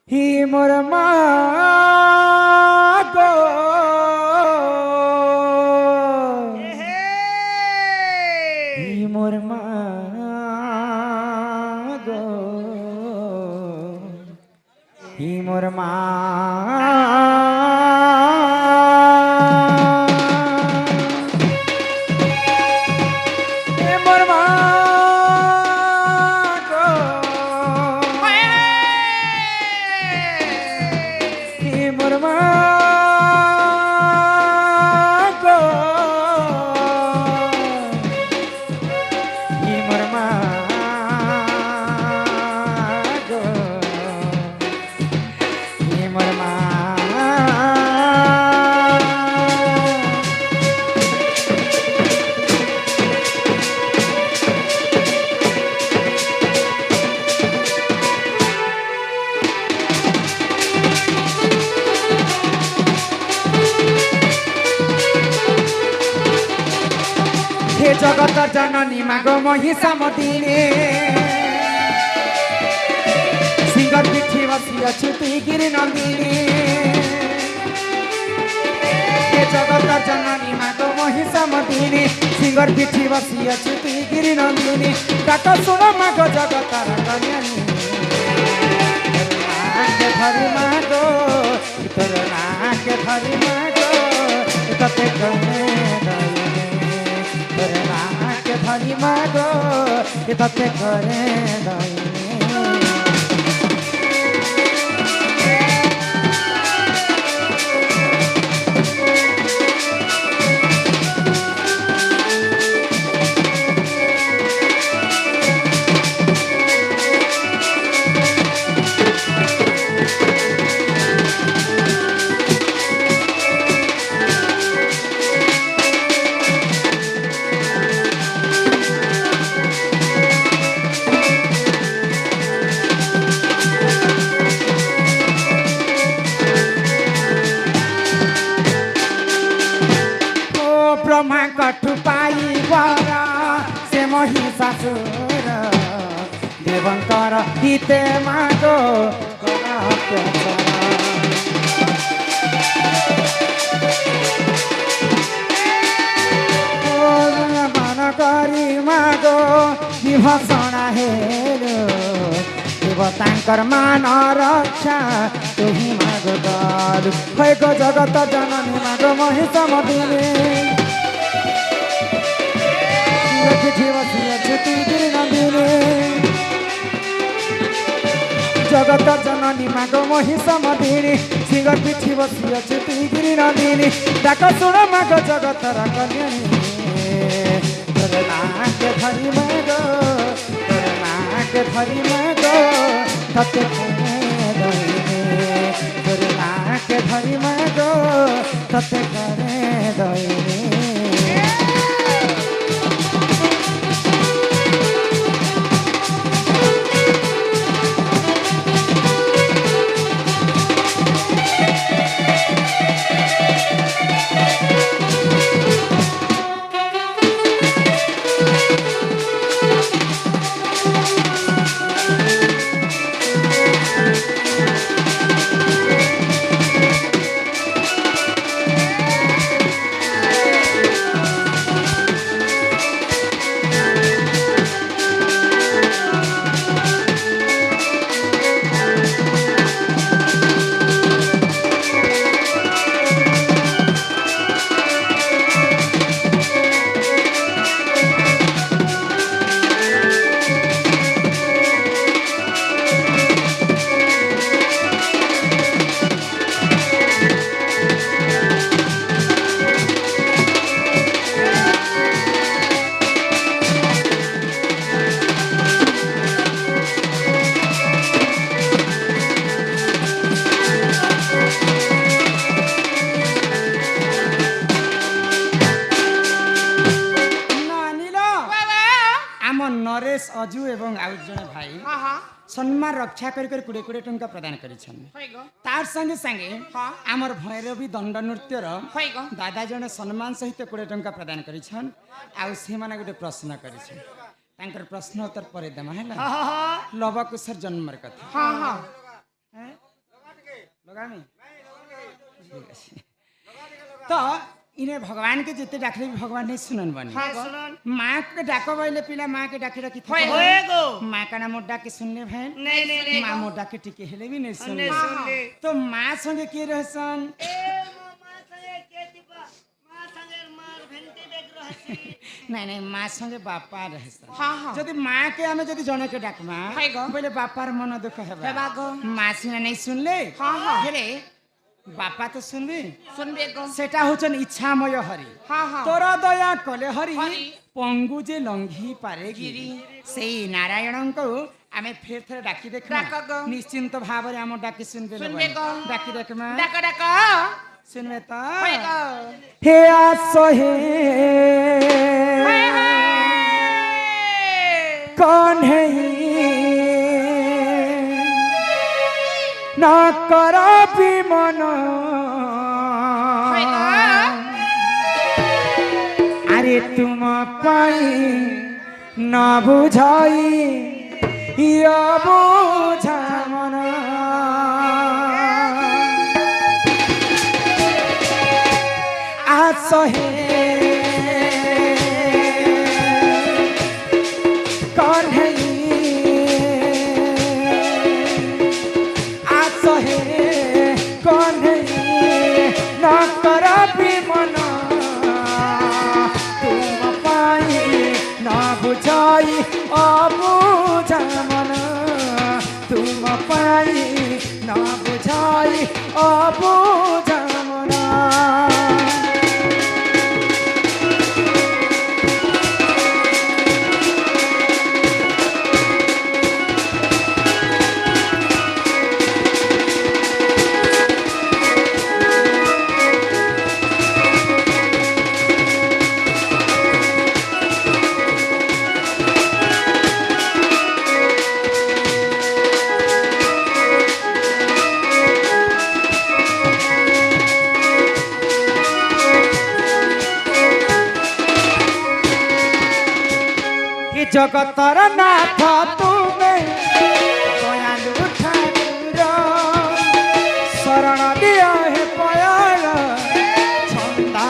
হি মোর মা গো হি মোর মা গো হি মোর মা জগত জননী মাগ মহিষামতিনে সিংহর পিঠে বসি অছু তুই গিরি নন্দিনী জগত জননী মাগ মহিষামতিনে সিংহর পিঠে বসি অছু তুই গিরি নন্দিনী ডাক শুণ মাগ জগতর কল্যাণী ধরি মাগ তোর নাকে ধরি মাগ ততে কনে ধরি মাগো ততে করে ब्रह्मा कठु पाई बरा से महिषासुर देवंकर हिते मागो मन करी मागो विभूषण हेरो देवतांकर मान रक्षा तुही मागो दारू भैगो जगत जननी मागो महिषामतिनी जगत जननी माग महिषामतिनी सिंह पिठी बसी अच्छे तुई गिरी नंदिनी डाक शुण माग जगतर कल्याणी तोर नाके धरी माग तोर नाके धरी माग तते करे दईने तोर नाके धरी माग तते करे दईने नरेश अजु एवं आउ जने भाई सम्मान रक्षा कर कुड़े कुड़े टंका प्रदान करिछन तार संगे संगे आमर भैरवी दंड नृत्यर दादा जने सम्मान सहित कुड़े टंका प्रदान करिछन आउ से माने गोटे प्रश्न करिछन तांकर प्रश्न उत्तर परे देमा हैला लव कुशर जन्मर कथा लगामी ठीक अछि तो इने भगवान के जिते डाकले भी भगवान नहीं सुनन बनी हां सुनन माँ के डाको बैले पिला माँ के डाके रखी होए गो माँ का ना मोटा के सुनले भैन नहीं माँ मोटा के टिके हेले भी नहीं सुन सुनले तो माँ संगे के रहसन माँ संगे के दिबा माँ संगे मार भेंटे देख रहसी नहीं माँ संगे बापा रहसन हां जदि माँ के हमें जदि जने के डाकमा पहले बापार मन दुख हेबा माँ सिना नहीं सुनले हां हेले बापा तो सुनबे सुनबे गो सेटा होचन इच्छामय हरि हां तोरा दया कले हरि पंगु जे लंघी पारे गिरी सेई नारायण को आमे फेर थरे डाकी देख निश्चिंत भाव रे हम डाकी सुनबे डाकी देख मा डाक सुनबे त हे आसो हे कौन है ना करा भी मनो अरे तुम पाई न बुझाई या बुझा मना आस है कौन है आस है कौन है न करा भी मना तुम पाई न बुझाई अबुझा मना तुम पाई न बुझाई अबुझा मना जगतर नाथ तुमे दयालु ठाकुर शरण दिया हे पयाल छंदा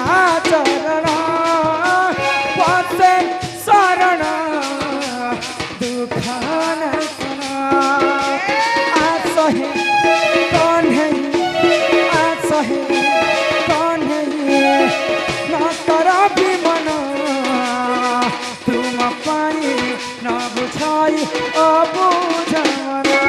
चरण पसे शरण दुखान आस है कौन है आस है कौन है न तोरा भी मना तुम पाई न बुझाई अबुझा मना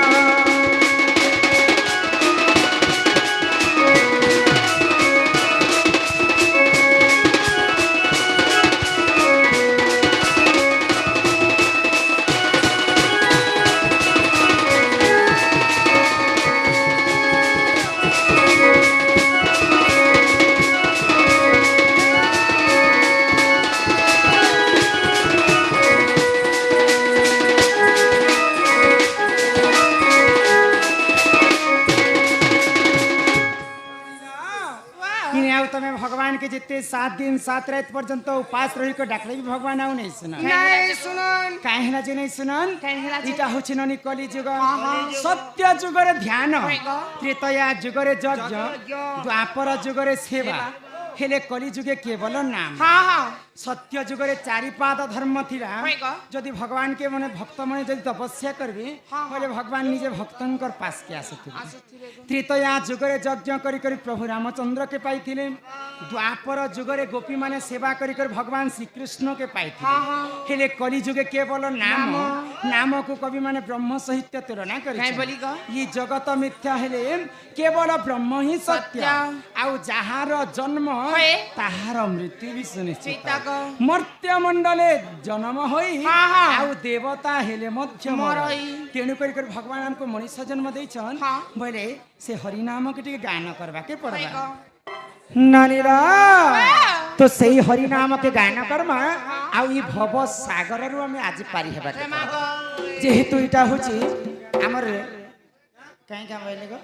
भगवान के जिते 7 दिन 7 रात पर्यंत उपास रही को डाकले भी भगवान आउ नहीं सुनन नहीं सुनन काहेला जे नहीं सुनन काहेला इटा होछि ननी कली जुग सत्य जुगरे ध्यान त्रेतया जुगरे यज्ञ द्वापर जुगरे सेवा हेले कली जुगे केवल नाम सत्य जुगरे 4 पाद धर्म थिला जदि भगवान के मने भक्त मने जदि तपस्या करबे पहले भगवान निजे भक्तंकर पास के आसथिले त्रेतया जुगरे यज्ञ करी करी प्रभु रामचंद्र के पाइथिले द्वापर जुगरे गोपी माने सेवा करी करी भगवान श्री कृष्ण के पाइथिले हेले कली जुगे केवल नाम नाम को कवि माने ब्रह्म सहित तुलना करी ये जगत मिथ्या हेले केवल ब्रह्म ही सत्य आउ जहार जन्म ताहार मृत्यु भी सुनिश्चित मर्त्य मंडले जन्म होई आउ देवता हेले मध्य मरई तेणु कर भगवान हमको मनुष्य जन्म देछन बोले से हरि नाम के टिके गान करबा के पड़बा नानीरा तो सही हरि नाम के गान करमा आउ ई भव सागर रु हम आज पारी हेबा जेहेतु इटा होची हमर काई काम होइले गो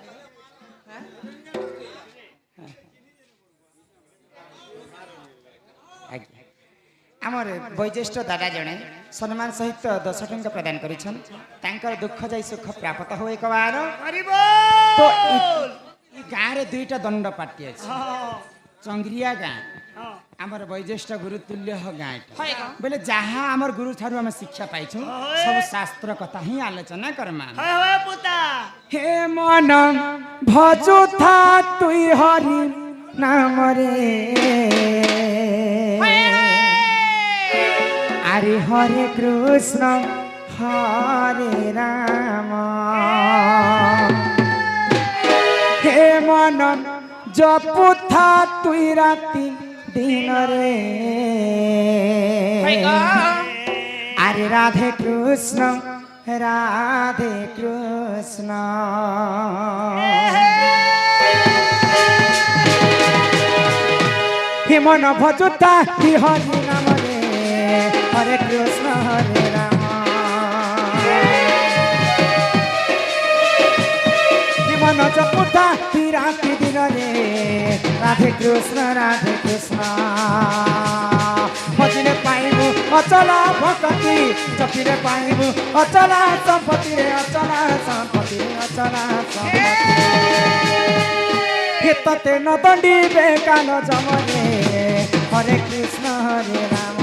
आमर वैज्येष्ठ दादा जड़े सम्मान सहित 10 टंका प्रदान कर दुख जाई सुख प्राप्त हो एक बार तो ଗାଁରେ ଦୁଇଟା ଦଣ୍ଡ ପାର୍ଟି ଅଛି ହଁ ଚଙ୍ଗରିଆ ଗାଁ ହଁ ଆମର ବୈଜ୍ୟେଷ୍ଠ ଗୁରୁତୁଲ୍ୟ ଗାଁ হয় গো ବୋଲେ ଯାହା ଆମର ଗୁରୁ ଠାରୁ ଆମେ ଶିକ୍ଷା ପାଇଛୁ ସବୁ ଶାସ୍ତ୍ର କଥା ହିଁ ଆଲୋଚନା କରମା হয় হয় পুতা হে মন ভজুথা তুই হরি নামরে আরে হরে কৃষ্ণ হরে রাম হে মন জপুথা তুই রাতি দিনরে হয় গো আরে রাধে কৃষ্ণ রাধে কৃষ্ণ হে মন ভজুতা হি হরি নাম রে হরে কৃষ্ণ হরে রাম হে মন জপুতা হি রাতি দিন রে রাধে কৃষ্ণ ভজিলে পাইবু অচলা ভক্তি চপিলে পাইবু অচলা সম্পত্তি রে অচলা সম্পত্তি অচলা সম্পত্তি হেততে ন দণ্ডিবে কাল জমরে হরে কৃষ্ণ হরে রাম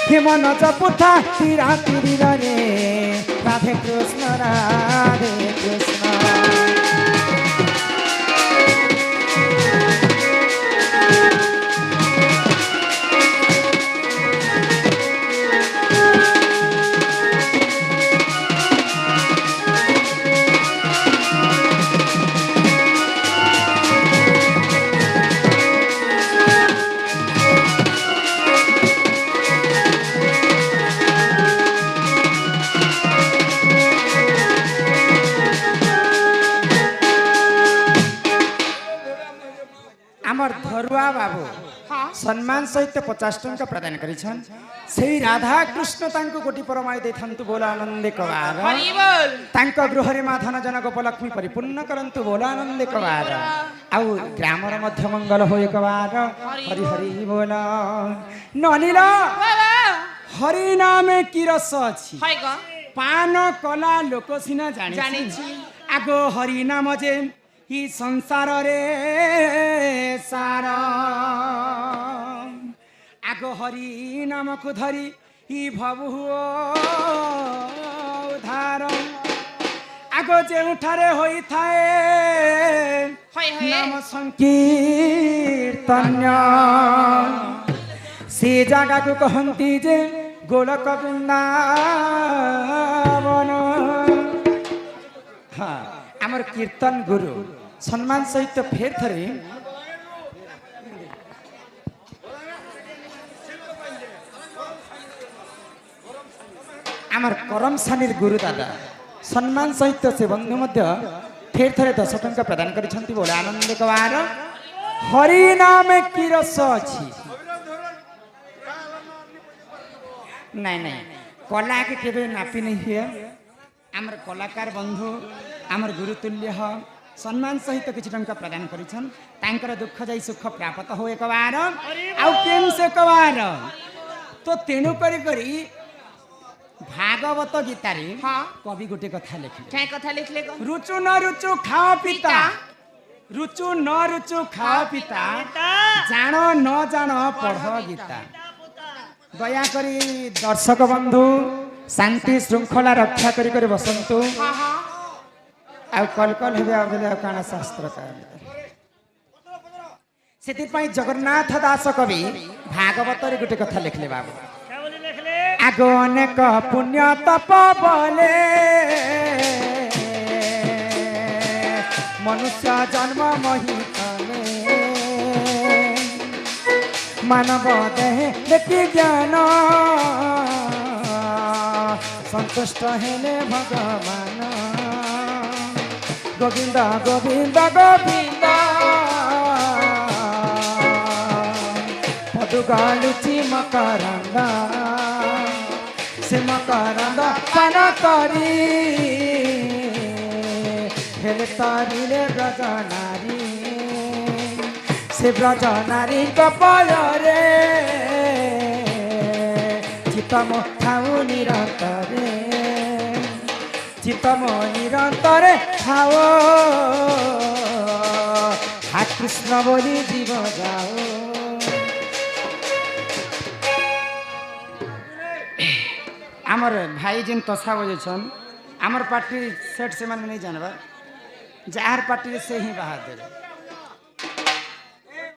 হিমন জপুথা রাতি রে রাধে কৃষ্ণ রাধে কৃষ্ণ আমার ধরুয়া বাবু সম্মান সহিত 50 টঙ্কা প্রদান করেছেন সেই রাধা কৃষ্ণ তাঙ্কু কোটি পরমায় দেইথান্তু बोल आनंदे कवार হরি বল तांक गृहरे मा धन जनक उपलक्ष्मी परिपूर्ण करंतु बोल आनंदे कवार आउ ग्रामर मध्य मंगल होय कवार हरि हरि बोल ननिला বাবা हरि नामे की रस अछि হয় গো पान कला लोक सिना जानि জানিছি आगो हरि नाम जे हि संसार रे सार आगो हरि नाम को धरी हि भवु उद्धार आगो जेउठारे होई थाए হয় হয় नाम संकीर्तन्य से जगह को कहती जे गोलक वृंदावन हाँ आमर कीर्तन गुरु सम्मान सहित फेर थरे आमर करम सानीर गुरु दादा सम्मान सहित से बंधु मध्य फेर थरे 10 टंका प्रदान करिसंती बोले आनंद कवार हरि नाम की रस अछि नहीं नहीं कला के केबे नापी नहीं है आमर कलाकार बंधु आमर गुरुतुल्य सम्मान सहित किछि टंका प्रदान करिछन तांकर दुख जाई सुख प्राप्त हो एक बार आउ केन से कवार तो तेनु करी भागवत गीता रे हाँ कवि गोटे कथा लिखले क्या कथा लिखले गो रुचु न रुचु खाओ पिता रुचु न रुचु खाओ पिता जान न जान पढ़ गीता दया करी दर्शक बंधु शांति श्रृंखला रक्षा करी करी बसंतु हाँ हाँ आ कल कल हेबे आबेले काना शास्त्र का सेति पई जगन्नाथ दास कवि भागवत रे गुटे कथा लिखले बाबू क्या बोले लिख ले आगो अनेक पुण्य तप बोले मनुष्य जन्म महितले मानव देह देखि ज्ञान संतुष्ट हेले भगवान गोविंद गोविंद गोविंद पदु गालुची मकरंदा से मकरंदा पान करी हेले तारी रे ब्रज नारी से ब्रज नारी कपाल रे चितम थाउ निरंतरे চিতম নিরন্তরে খাও হা কৃষ্ণ বলি জীব যাও আমার ভাই যেন তসা বজেছন আমার পার্টি সেট সে মানে নেই জানবার যার পার্টি से ही बाहर दे